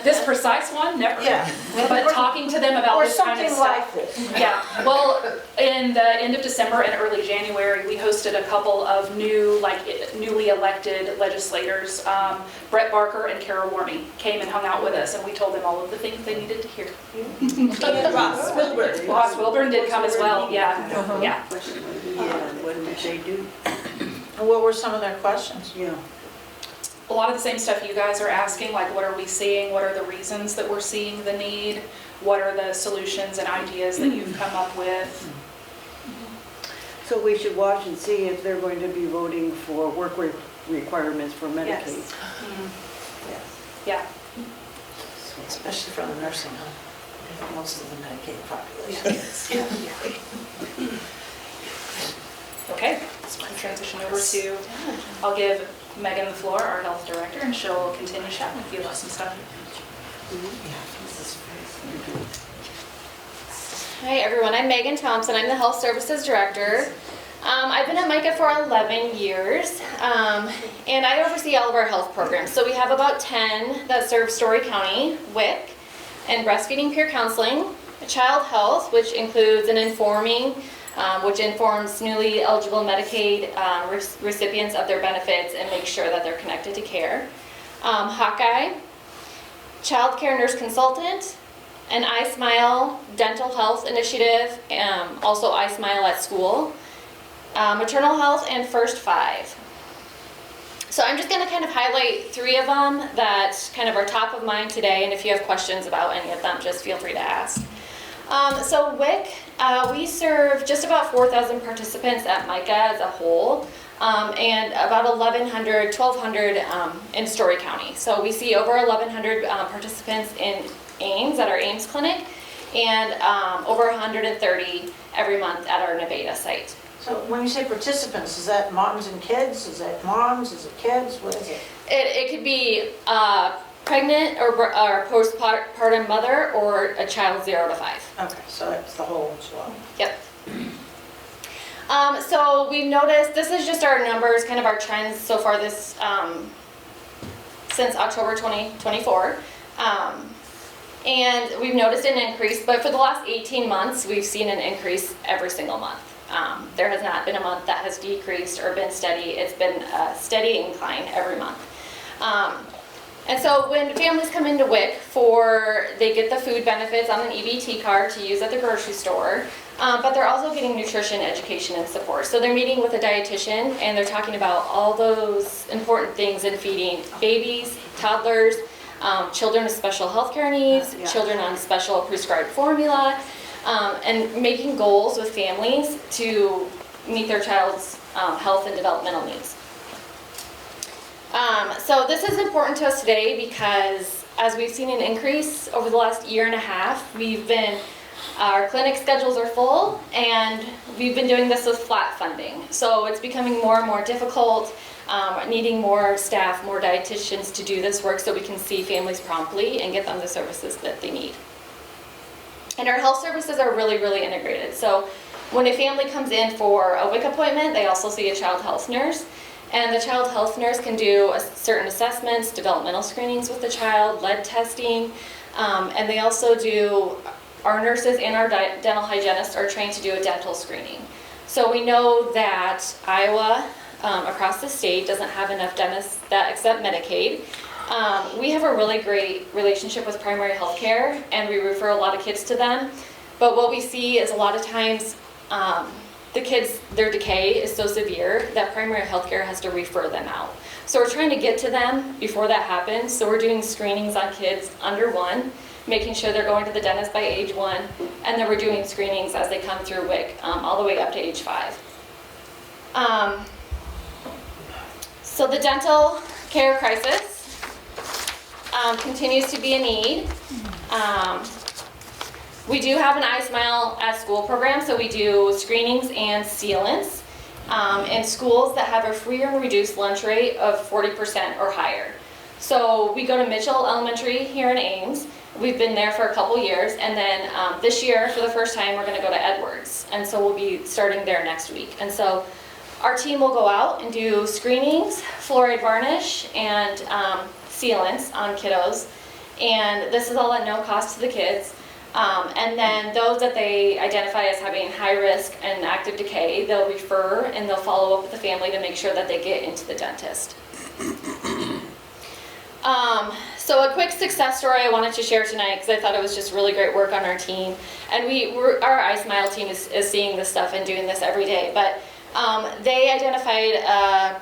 This precise one, never. Yeah. But talking to them about Or this kind of something stuff. like this. Yeah, well, in the end of December and early January, we hosted a couple of newly elected legislators. Brett Barker and Kara Warmy came and hung out with us, and we told them all of the things they needed to hear. And Ross Wilburn. Ross Wilburn did come as well, yeah, yeah. Yeah, what did they do? And what were some of their questions? Yeah. A lot of the same stuff you guys are asking, like what are we seeing, what are the reasons that we're seeing the need, what are the solutions and ideas that you've come up with. So we should watch and see if they're going to be voting for work requirements for Medicaid. Yes. Yeah, Especially from the nursing home. Most of the Medicaid population. okay, so we'll transition over to, I'll give Megan the floor, our health director, and she'll continue chatting with you about some stuff. Hi everyone, I'm Megan Thompson. I'm the Health Services Director. I've been at MICA for 11 years, and I oversee all of our health programs. So we have about 10 that serve Story County, WIC, and breastfeeding peer counseling, child health, which includes an informing, which informs newly eligible Medicaid recipients of their benefits and makes sure that they're connected to care. Hawkeye, child care nurse consultant, an iSmile dental health initiative, also iSmile at school, maternal health, and First 5. So I'm just going to kind of highlight 3 of them that kind of are top of mind today, and if you have questions about any of them, just feel free to ask. So WIC, we serve just about 4,000 participants at MICA as a whole, and about 1,200 in Story County. So we see over 1,100 participants in Ames, at our Ames clinic, and over 130 every month at our Nevada site. So when you say participants, is that moms and kids? Is that moms? Is it kids? What is it? It could be pregnant or postpartum mother or a child 0 to 5. Okay, so that's the whole swell. Yep. So we've noticed, this is just our numbers, kind of our trends so far this, since October 2024. And we've noticed an increase, but for the last 18 months, we've seen an increase every single month. There has not been a month that has decreased or been steady. It's been a steady incline every month. And so when families come into WIC they get the food benefits on an EBT card to use at the grocery store. But they're also getting nutrition education and support. So they're meeting with a dietitian and they're talking about all those important things in feeding babies, toddlers, children with special health care needs, Yeah. children on special prescribed formula, and making goals with families to meet their child's health and developmental needs. So this is important to us today because as we've seen an increase over the last year and a half, our clinic schedules are full and we've been doing this with flat funding. So it's becoming more and more difficult, needing more staff, more dietitians to do this work so we can see families promptly and get them the services that they need. And our health services are really, really integrated. So when a family comes in for a WIC appointment, they also see a child health nurse. And the child health nurse can do certain assessments, developmental screenings with the child, lead testing, and they also do, our nurses and our dental hygienists are trained to do a dental screening. So we know that Iowa, across the state, doesn't have enough dentists that accept Medicaid. We have a really great relationship with primary health care and we refer a lot of kids to them. But what we see is a lot of times the kids, their decay is so severe that primary health care has to refer them out. So we're trying to get to them before that happens. So we're doing screenings on kids under 1, making sure they're going to the dentist by age 1, and then we're doing screenings as they come through WIC all the way up to age 5. So the dental care crisis continues to be a need. We do have an iSmile at School program, so we do screenings and sealants in schools that have a free or reduced lunch rate of 40% or higher. So we go to Mitchell Elementary here in Ames. We've been there for a couple years, and then this year, for the first time, we're going to go to Edwards, and so we'll be starting there next week. And so our team will go out and do screenings, fluoride varnish, and sealants on kiddos, and this is all at no cost to the kids. And then those that they identify as having high risk and active decay, they'll refer and they'll follow up with the family to make sure that they get into the dentist. So a quick success story I wanted to share tonight because I thought it was just really great work on our team. And our iSmile team is seeing this stuff and doing this every day. But they identified a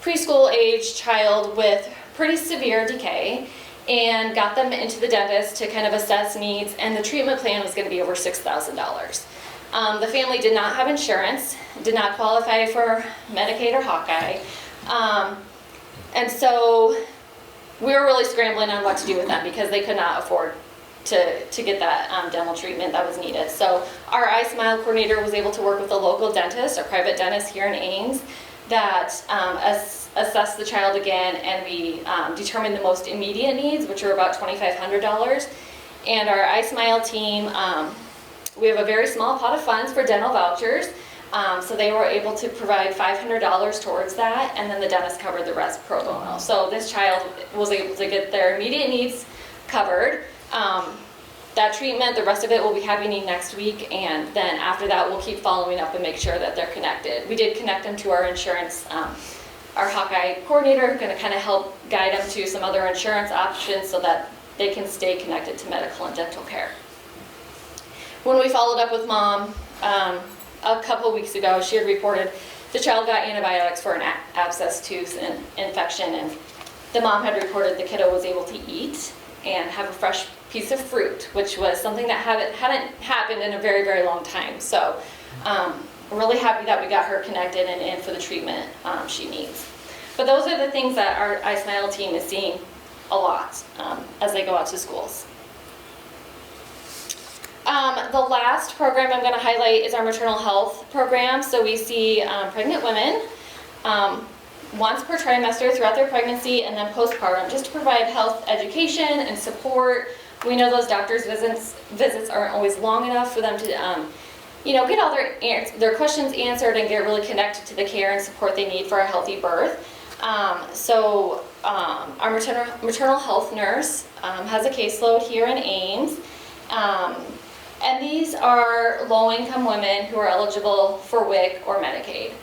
preschool age child with pretty severe decay and got them into the dentist to kind of assess needs, and the treatment plan was going to be over $6,000. The family did not have insurance, did not qualify for Medicaid or Hawkeye, and so we were really scrambling on what to do with them because they could not afford to get that dental treatment that was needed. So our iSmile coordinator was able to work with a local dentist, a private dentist here in Ames, that assessed the child again, and we determined the most immediate needs, which are about $2,500. And our iSmile team, we have a very small pot of funds for dental vouchers, so they were able to provide $500 towards that, and then the dentist covered the rest pro bono. So this child was able to get their immediate needs covered. That treatment, the rest of it will be happening next week, and then after that we'll keep following up and make sure that they're connected. We did connect them to our insurance, our Hawkeye coordinator, going to kind of help guide them to some other insurance options so that they can stay connected to medical and dental care. When we followed up with mom a couple weeks ago, she had reported the child got antibiotics for an abscess tooth infection, and the mom had reported the kiddo was able to eat and have a fresh piece of fruit, which was something that hadn't happened in a very, very long time. So we're really happy that we got her connected and in for the treatment she needs. But those are the things that our iSmile team is seeing a lot as they go out to schools. The last program I'm going to highlight is our maternal health program. So we see pregnant women once per trimester throughout their pregnancy and then postpartum, just to provide health education and support. We know those doctors' visits aren't always long enough for them to get all their questions answered and get really connected to the care and support they need for a healthy birth. So our maternal health nurse has a caseload here in Ames. And these are low-income women who are eligible for WIC or Medicaid.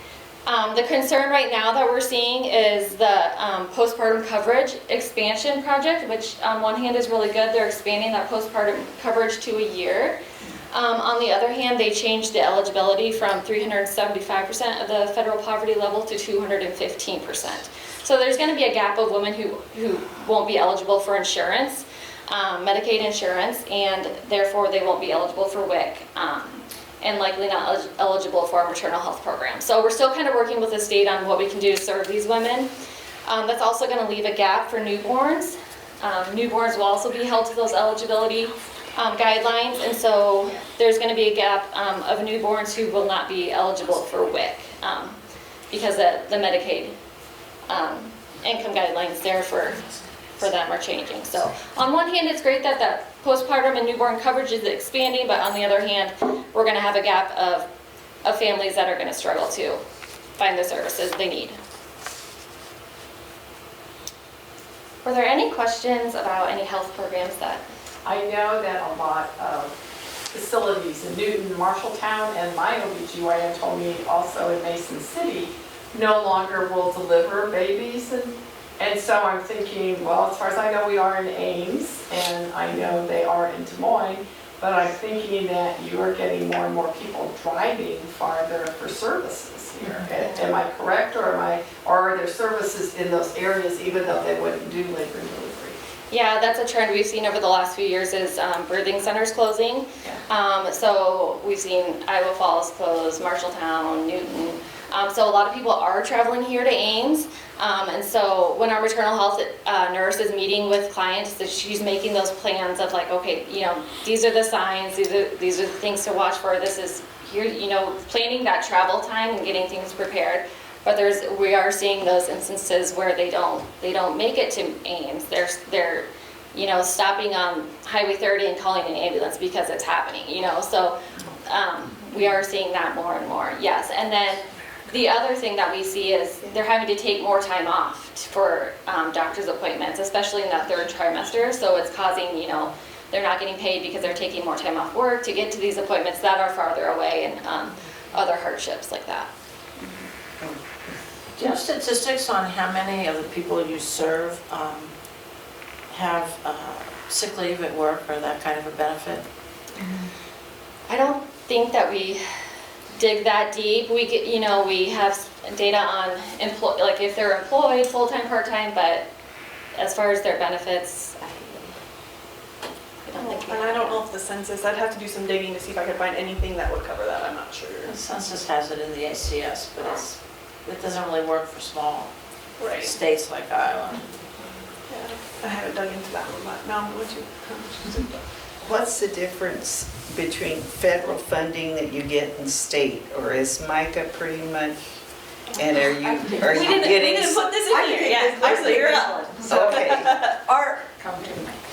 The concern right now that we're seeing is the postpartum coverage expansion project, which on one hand is really good. They're expanding that postpartum coverage to a year. On the other hand, they changed the eligibility from 375% of the federal poverty level to 215%. So there's going to be a gap of women who won't be eligible for insurance, Medicaid insurance, and therefore they won't be eligible for WIC, and likely not eligible for our maternal health program. So we're still kind of working with the state on what we can do to serve these women. That's also going to leave a gap for newborns. Newborns will also be held to those eligibility guidelines, and so there's going to be a gap of newborns who will not be eligible for WIC because the Medicaid income guidelines there for them are changing. So on one hand, it's great that the postpartum and newborn coverage is expanding, but on the other hand, we're going to have a gap of families that are going to struggle to find the services they need. Were there any questions about any health programs that? I know that a lot of facilities in Newton, Marshalltown, and my OBGYN told me also in Mason City no longer will deliver babies. And so I'm thinking, well, as far as I know, we are in Ames, and I know they are in Des Moines, but I'm thinking that you are getting more and more people driving farther for services here. Am I correct, or are there services in those areas even though they wouldn't do labor and delivery? Yeah, that's a trend we've seen over the last few years is birthing centers closing. Yeah. So we've seen Iowa Falls close, Marshalltown, Newton. So a lot of people are traveling here to Ames. And so when our maternal health nurse is meeting with clients, that she's making those plans of like, okay, these are the signs, these are the things to watch for. This is here, planning that travel time and getting things prepared. But we are seeing those instances where they don't make it to Ames. They're stopping on Highway 30 and calling an ambulance because it's happening. So we are seeing that more and more. Yes, and then the other thing that we see is they're having to take more time off for doctor's appointments, especially in that third trimester. So it's causing they're not getting paid because they're taking more time off work to get to these appointments that are farther away and other hardships like that. Do you have statistics on how many of the people you serve have sick leave at work or that kind of a benefit? I don't think that we dig that deep. We get, we have data on like if they're employed full-time, part-time, but as far as their benefits, I don't think. And I don't know if the census, I'd have to do some digging to see if I could find anything that would cover that. I'm not sure. The census has it in the ACS, but it doesn't really work for small states like Iowa. Yeah, I haven't dug into that one, but now I'm going to. What's the difference between federal funding that you get and state, or is MICA pretty much, and are you getting? We didn't put this in here, yeah, actually, you're up. Okay.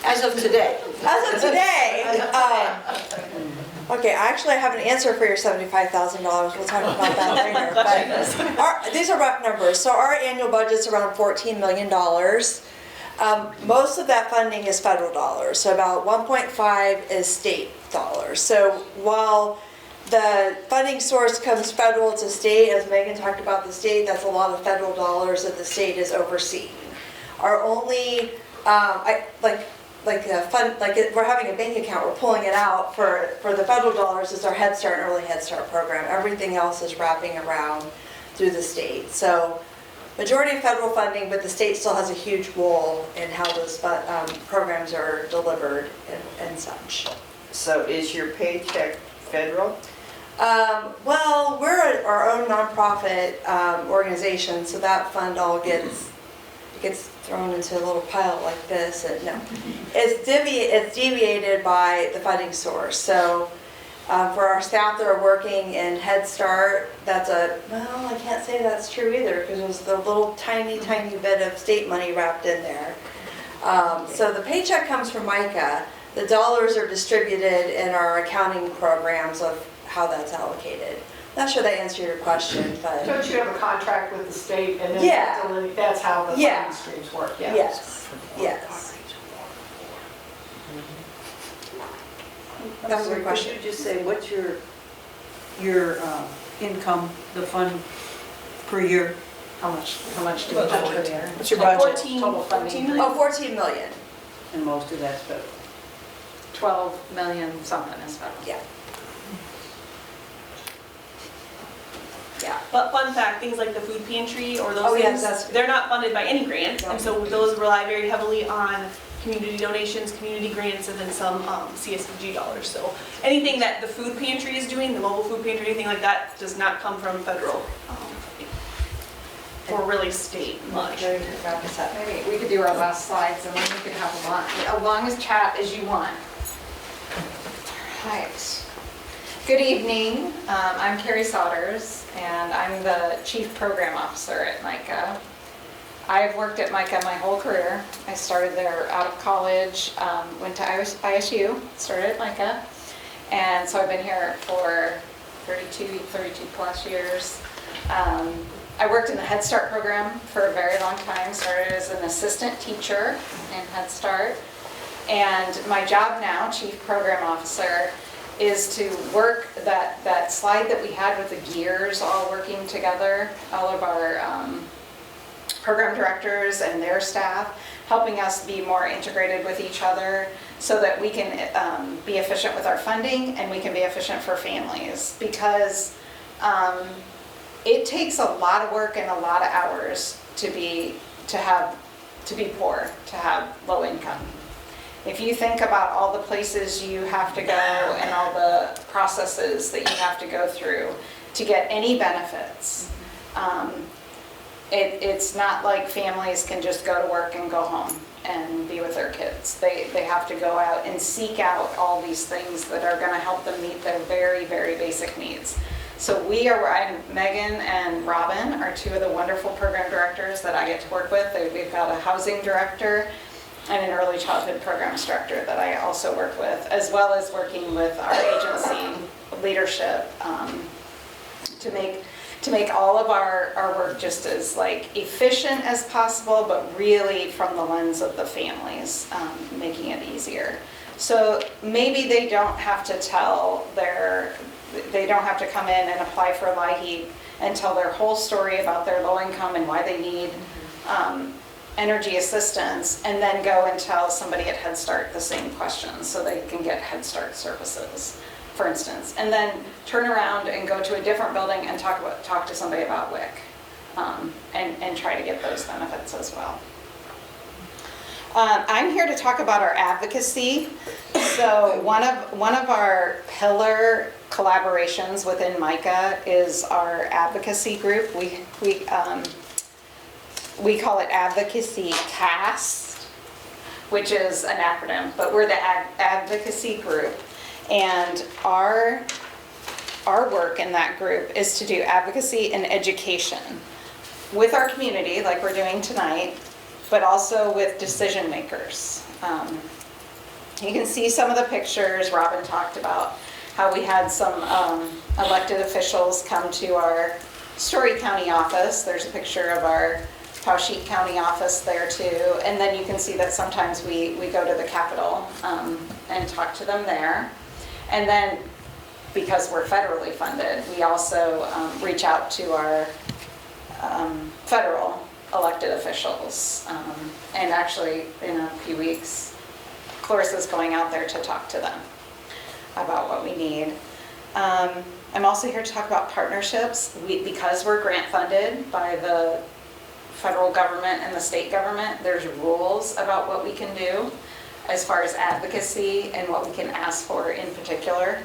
As of today. Okay, actually I have an answer for your $75,000. We'll talk about that later. But these are rough numbers. So our annual budget's around $14 million. Most of that funding is federal dollars, so about 1.5 is state dollars. So while the funding source comes federal to state, as Megan talked about the state, that's a lot of federal dollars that the state is overseeing. Our only, we're having a bank account, we're pulling it out for the federal dollars is our Head Start and Early Head Start program. Everything else is wrapping around through the state. So majority of federal funding, but the state still has a huge role in how those programs are delivered and such. So is your paycheck federal? Well, we're our own nonprofit organization, so that fund all gets thrown into a little pile like this. And no, it's deviated by the funding source. So for our staff that are working in Head Start, well, I can't say that's true either because there's the little tiny bit of state money wrapped in there. So the paycheck comes from MICA. The dollars are distributed in our accounting programs of how that's allocated. Not sure that answered your question, but. Don't you have a contract with the state and then that's how the funding streams work? Yeah. Yes. That was a good question. Could you just say what's your income, the fund per year? How much do you budget there? What's your budget? Total funding? Oh, 14 million. And most of that's federal. 12 million something is federal. Yeah. Yeah. But fun fact, things like the food pantry or those Oh, yes, things, that's- they're not funded by any grant. And so those rely very heavily on community donations, community grants, and then some CSVG dollars. So anything that the food pantry is doing, the mobile food pantry, anything like that, does not come from federal or really state much. Maybe we could do our last slides and then we could have a long as chat as you want. Right. Good evening. I'm Carrie Sodders and I'm the Chief Program Officer at MICA. I've worked at MICA my whole career. I started there out of college, went to ISU, started at MICA, and so I've been here for 32 plus years. I worked in the Head Start program for a very long time, started as an assistant teacher in Head Start, and my job now, Chief Program Officer, is to work that slide that we had with the gears all working together, all of our program directors and their staff, helping us be more integrated with each other so that we can be efficient with our funding and we can be efficient for families, because it takes a lot of work and a lot of hours to be poor, to have low income. If you think about all the places you have to go and all the processes that you have to go through to get any benefits, it's not like families can just go to work and go home and be with their kids. They have to go out and seek out all these things that are going to help them meet their very, very basic needs. So Megan and Robin are two of the wonderful program directors that I get to work with. We've got a housing director and an early childhood programs director that I also work with, as well as working with our agency leadership to make all of our work just as efficient as possible, but really from the lens of the families, making it easier. So maybe they don't have to come in and apply for LIHEAP and tell their whole story about their low income and why they need energy assistance, and then go and tell somebody at Head Start the same questions so they can get Head Start services, for instance, and then turn around and go to a different building and talk to somebody about WIC and try to get those benefits as well. I'm here to talk about our advocacy. So one of our pillar collaborations within MICA is our advocacy group. We call it Advocacy CAST, which is an acronym, but we're the advocacy group. And our work in that group is to do advocacy and education with our community, like we're doing tonight, but also with decision makers. You can see some of the pictures. Robin talked about how we had some elected officials come to our Story County office. There's a picture of our Powesheik County office there too. And then you can see that sometimes we go to the Capitol and talk to them there. And then, because we're federally funded, we also reach out to our federal elected officials. And actually, in a few weeks, Clarissa's going out there to talk to them about what we need. I'm also here to talk about partnerships. Because we're grant funded by the federal government and the state government, there's rules about what we can do as far as advocacy and what we can ask for in particular.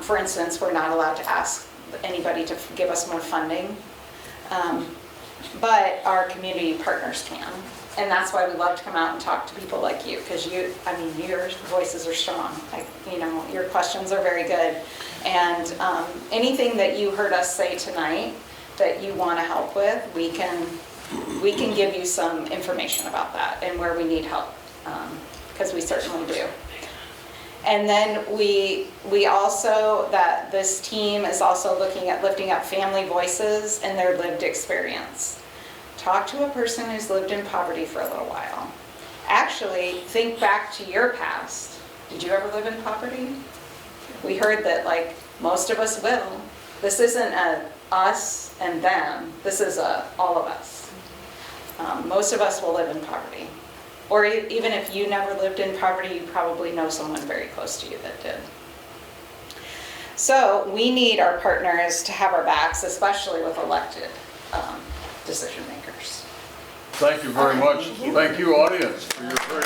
For instance, we're not allowed to ask anybody to give us more funding, but our community partners can. And that's why we love to come out and talk to people like you, because your voices are strong. Your questions are very good. And anything that you heard us say tonight that you want to help with, we can give you some information about that and where we need help, because we certainly do. And then we also, this team is also looking at lifting up family voices and their lived experience. Talk to a person who's lived in poverty for a little while. Actually, think back to your past. Did you ever live in poverty? We heard that most of us will. This isn't a us and them. This is a all of us. Most of us will live in poverty. Or even if you never lived in poverty, you probably know someone very close to you that did. So we need our partners to have our backs, especially with elected decision makers. Thank you very much. Thank you, audience, for your very